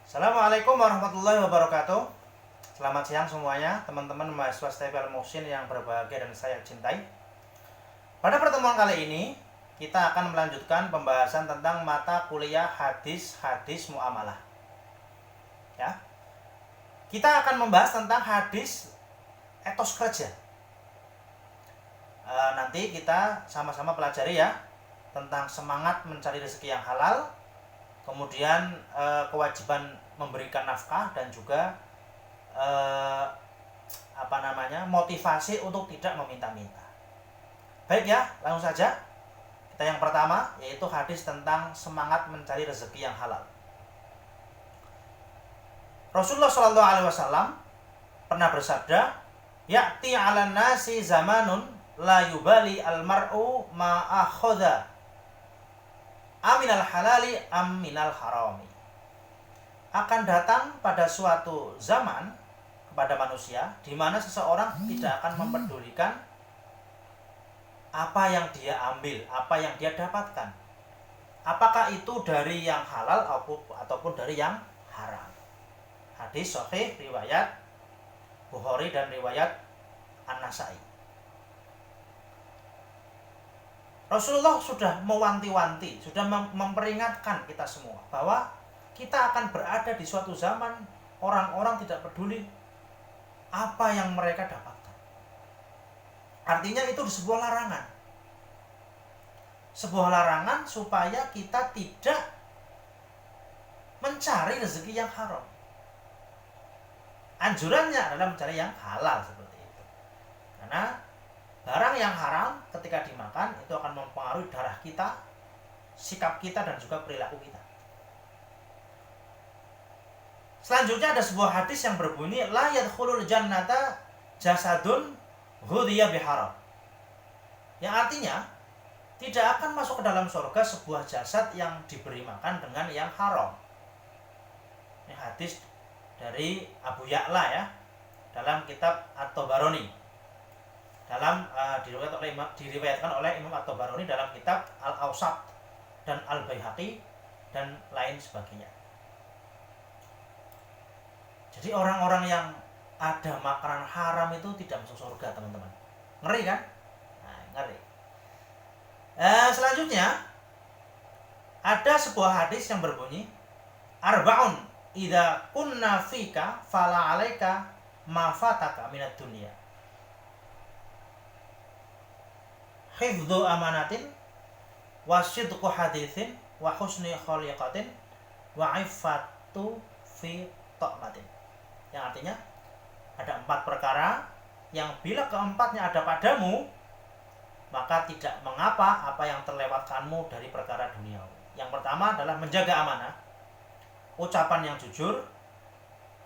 Assalamualaikum warahmatullahi wabarakatuh. Selamat siang semuanya, teman-teman mahasiswa STIP Al-Muhsin yang berbahagia dan saya cintai. Pada pertemuan kali ini, kita akan melanjutkan pembahasan tentang mata kuliah hadis muamalah. Ya. Kita akan membahas tentang hadis etos kerja. Nanti kita sama-sama pelajari ya tentang semangat mencari rezeki yang halal, kemudian kewajiban memberikan nafkah dan juga motivasi untuk tidak meminta-minta. Baik ya, langsung saja. Kita yang pertama yaitu hadis tentang semangat mencari rezeki yang halal. Rasulullah Shallallahu Alaihi Wasallam pernah bersabda, "Ya'ti 'alan nasi zamanun la yubali al-mar'u ma akhadha aminal halali aminal harami." Akan datang pada suatu zaman kepada manusia di mana seseorang tidak akan mempedulikan apa yang dia ambil, apa yang dia dapatkan, apakah itu dari yang halal ataupun dari yang haram. Hadis sahih riwayat Bukhari dan riwayat An-Nasai. Rasulullah sudah mewanti-wanti, sudah memperingatkan kita semua bahwa kita akan berada di suatu zaman orang-orang tidak peduli apa yang mereka dapatkan. Artinya itu sebuah larangan. Sebuah larangan supaya kita tidak mencari rezeki yang haram. Anjurannya adalah mencari yang halal seperti itu. Karena barang yang haram ketika dimakan itu akan mempengaruhi darah kita, sikap kita dan juga perilaku kita. Selanjutnya ada sebuah hadis yang berbunyi la yadkhulul jannata jasadun ghudhiya biharam. Yang artinya tidak akan masuk ke dalam surga sebuah jasad yang diberi makan dengan yang haram. Ini hadis dari Abu Ya'la ya, dalam kitab At-Tabarani. Diriwayatkan oleh Imam At-Tabarani dalam kitab Al-Awsat dan Al-Baihaqi dan lain sebagainya. Jadi orang-orang yang ada makanan haram itu tidak masuk surga, teman-teman. Ngeri kan? Nah, ngeri. Selanjutnya ada sebuah hadis yang berbunyi arba'un idza kunna fika fala 'alaika ma fataka minad dunya. Hifdzu amanatin wa sidqu haditsin wa husni khaliqatin wa iffatu fi ta'matin. Yang artinya ada 4 perkara yang bila keempatnya ada padamu maka tidak mengapa apa yang terlewatkanmu dari perkara duniawi. Yang pertama adalah menjaga amanah, ucapan yang jujur,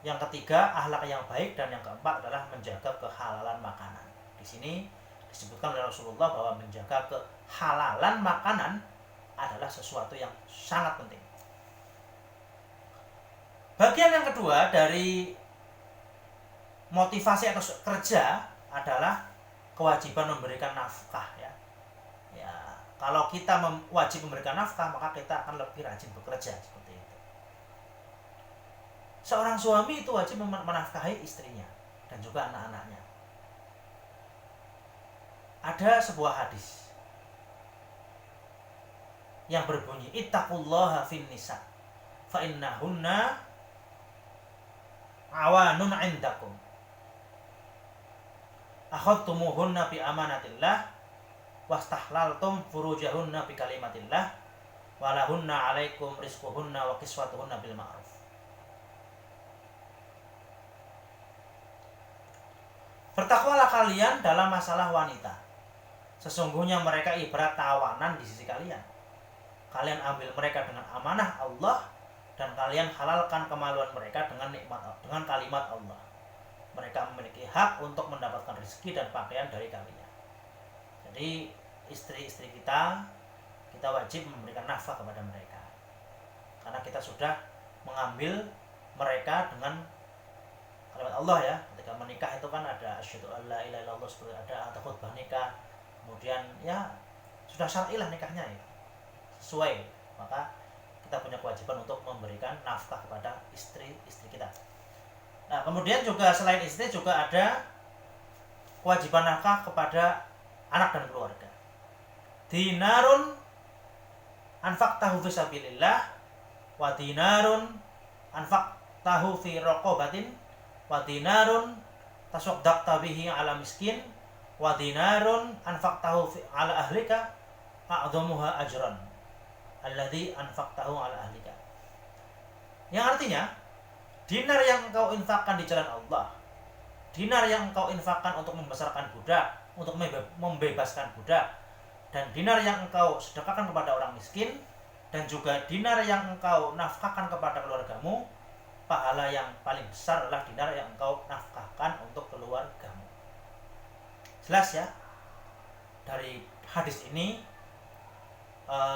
yang ketiga akhlak yang baik, dan yang keempat adalah menjaga kehalalan makanan. Di sini disebutkan oleh Rasulullah bahwa menjaga kehalalan makanan adalah sesuatu yang sangat penting. Bagian yang kedua dari motivasi atau kerja adalah kewajiban memberikan nafkah ya. Kalau kita wajib memberikan nafkah, maka kita akan lebih rajin bekerja seperti itu. Seorang suami itu wajib menafkahi istrinya dan juga anak-anaknya. Ada sebuah hadis yang berbunyi ittaqullaha fin nisa fa innahunna awanun 'indakum akhadtumuhunna bi amanatillah wastahlaltum furujahunna bi kalimatillah walahunna 'alaikum rizquhunna wa kiswatuhunna bil ma'ruf. Bertakwalah kalian dalam masalah wanita. Sesungguhnya mereka ibarat tawanan di sisi kalian. Kalian ambil mereka dengan amanah Allah dan kalian halalkan kemaluan mereka dengan kalimat Allah. Mereka memiliki hak untuk mendapatkan rezeki dan pakaian dari kalian. Jadi istri-istri kita wajib memberikan nafkah kepada mereka. Karena kita sudah mengambil mereka dengan kalimat Allah ya. Ketika menikah itu kan ada asyhadu alla ilaha illallah, ada khutbah nikah. Kemudian ya sudah syar'i lah nikahnya ya. Sesuai. Maka kita kita punya kewajiban untuk memberikan nafkah kepada istri-istri kita. Nah, kemudian juga selain istri juga ada kewajiban nafkah kepada anak dan keluarga. Dinarun anfaqtahu fi sabilillah wa dinarun anfaqtahu fi raqabatin wa dinarun tasaddaqta bihi ala miskin wa dinarun anfaqtahu ala ahlika a'dhamuha ajran alladhi anfaqtahu ala ahlika. Yang artinya, dinar yang engkau infakkan di jalan Allah, dinar yang engkau infakkan untuk membesarkan budak, untuk membebaskan budak, dan dinar yang engkau sedekahkan kepada orang miskin, dan juga dinar yang engkau nafkahkan kepada keluargamu, pahala yang paling besar adalah dinar yang engkau nafkahkan untuk keluargamu. Jelas ya? Dari hadis ini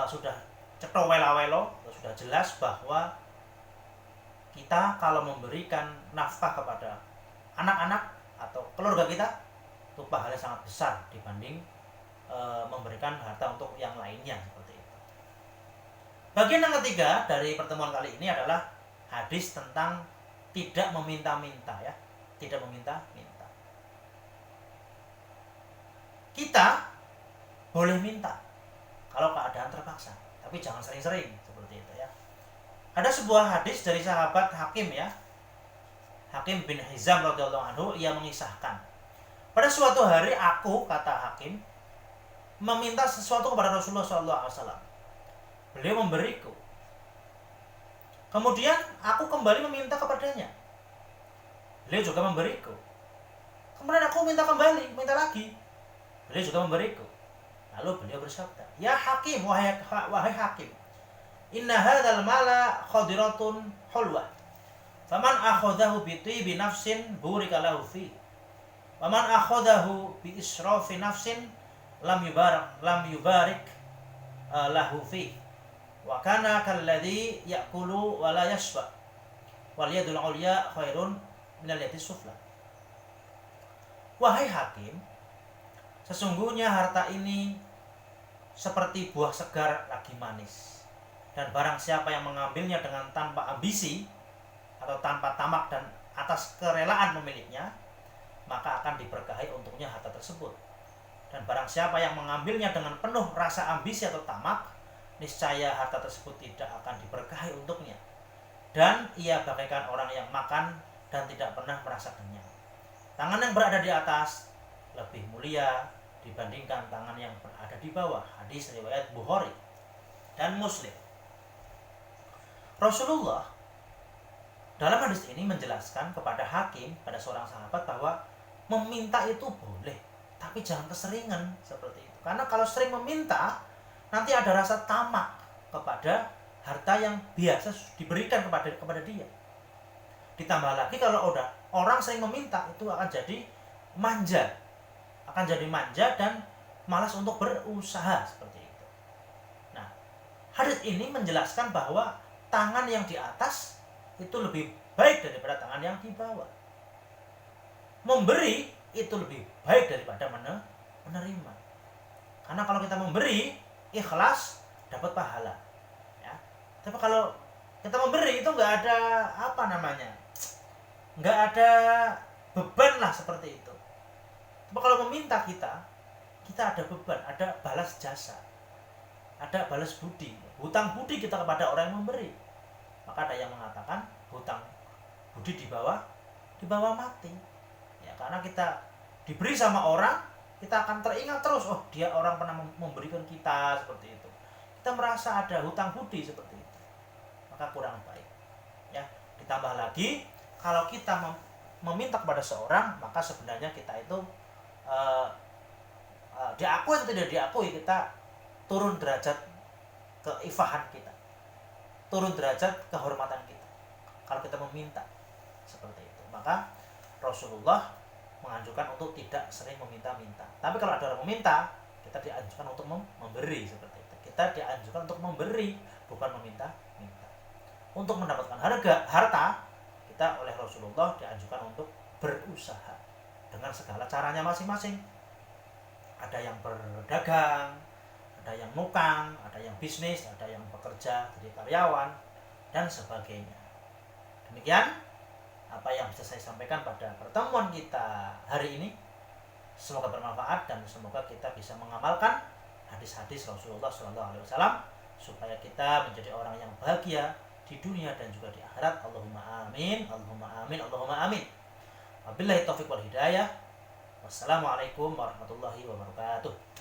sudah cetha wela-welo, sudah jelas bahwa kita kalau memberikan nafkah kepada anak-anak atau keluarga kita, itu pahalanya sangat besar dibanding memberikan harta untuk yang lainnya, seperti itu. Bagian yang ketiga dari pertemuan kali ini adalah hadis tentang tidak meminta-minta, ya. Tidak meminta-minta. Kita boleh minta kalau keadaan terpaksa, tapi jangan sering-sering, seperti itu, ya. Ada sebuah hadis dari sahabat Hakim, ya. Hakim bin Hizam radhiyallahu anhu, ia mengisahkan, pada suatu hari aku, kata Hakim, meminta sesuatu kepada Rasulullah SAW. Beliau memberiku. Kemudian aku kembali meminta kepadanya. Beliau juga memberiku. Kemudian aku minta kembali, minta lagi. Beliau juga memberiku. Lalu beliau bersabda, ya Hakim, wahai Hakim, inna hadzal mala khadiratun hulwah. Faman akhadahu bi tibi nafsin burika lahu fi. Waman akhadahu bi israfi nafsin lam yubarik lahu fi. Wa kana kalladhi ya'kulu wa la yashba. Wal yadul ulya khairun minal yadis sufla. Wahai Hakim, sesungguhnya harta ini seperti buah segar lagi manis, dan barang siapa yang mengambilnya dengan tanpa ambisi atau tanpa tamak dan atas kerelaan pemiliknya, maka akan diberkahi untuknya harta tersebut. Dan barang siapa yang mengambilnya dengan penuh rasa ambisi atau tamak, niscaya harta tersebut tidak akan diberkahi untuknya, dan ia bagaikan orang yang makan dan tidak pernah merasa kenyang. Tangan yang berada di atas lebih mulia dibandingkan tangan yang berada di bawah. Hadis riwayat Bukhari dan Muslim. Rasulullah dalam hadis ini menjelaskan kepada Hakim, pada seorang sahabat, bahwa meminta itu boleh, tapi jangan keseringan, seperti itu. Karena kalau sering meminta, nanti ada rasa tamak kepada harta yang biasa diberikan kepada dia. Ditambah lagi kalau udah orang sering meminta, itu akan jadi manja, dan malas untuk berusaha, seperti itu. Nah, hadis ini menjelaskan bahwa tangan yang di atas itu lebih baik daripada tangan yang di bawah. Memberi itu lebih baik daripada menerima. Karena kalau kita memberi ikhlas, dapat pahala, ya. Tapi kalau kita memberi itu nggak ada nggak ada beban lah, seperti itu. Tapi kalau meminta, kita ada beban, ada balas jasa, ada balas budi, hutang budi kita kepada orang yang memberi. Maka ada yang mengatakan hutang budi di bawah mati, ya. Karena kita diberi sama orang, kita akan teringat terus, oh dia orang pernah memberikan kita, seperti itu. Kita merasa ada hutang budi, seperti itu, maka kurang baik, ya. Ditambah lagi kalau kita meminta kepada seorang, maka sebenarnya kita itu diakui atau tidak diakui, kita turun derajat keifahan kita, turun derajat kehormatan kita kalau kita meminta, seperti itu. Maka Rasulullah menganjurkan untuk tidak sering meminta-minta. Tapi kalau ada orang meminta, kita dianjurkan untuk memberi, seperti itu. Kita dianjurkan untuk memberi, bukan meminta-minta. Untuk mendapatkan harta, kita oleh Rasulullah dianjurkan untuk berusaha dengan segala caranya masing-masing. Ada yang berdagang, ada yang nukang, ada yang bisnis, ada yang bekerja jadi karyawan, dan sebagainya. Demikian apa yang bisa saya sampaikan pada pertemuan kita hari ini. Semoga bermanfaat dan semoga kita bisa mengamalkan hadis-hadis Rasulullah SAW supaya kita menjadi orang yang bahagia di dunia dan juga di akhirat. Allahumma amin, Allahumma amin, Allahumma amin. Wabillahi taufiq wal hidayah. Wassalamualaikum warahmatullahi wabarakatuh.